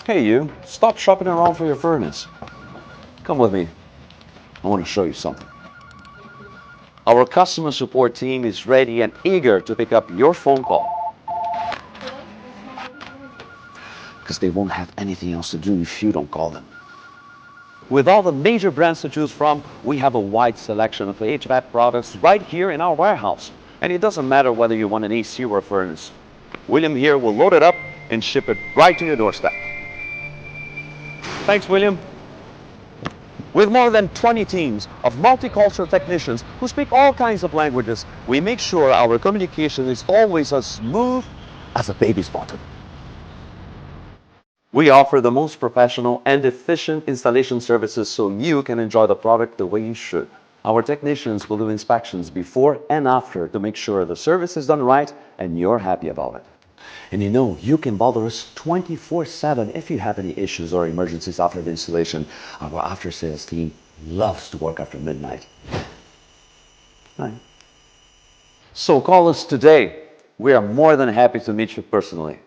Hey you, stop shopping around for your furnace. Come with me. I want to show you something. Our customer support team is ready and eager to pick up your phone call. Because they won't have anything else to do if you don't call them. With all the major brands to choose from, we have a wide selection of HVAC products right here in our warehouse. And it doesn't matter whether you want an AC or a furnace. William here will load it up and ship it right to your doorstep. Thanks, William. With more than 20 teams of multicultural technicians who speak all kinds of languages, we make sure our communication is always as smooth as a baby's bottom. We offer the most professional and efficient installation services so you can enjoy the product the way you should. Our technicians will do inspections before and after to make sure the service is done right and you're happy about it. And you know, you can bother us 24/7 if you have any issues or emergencies after the installation. Our after-sales team loves to work after midnight. Right. So call us today. We are more than happy to meet you personally.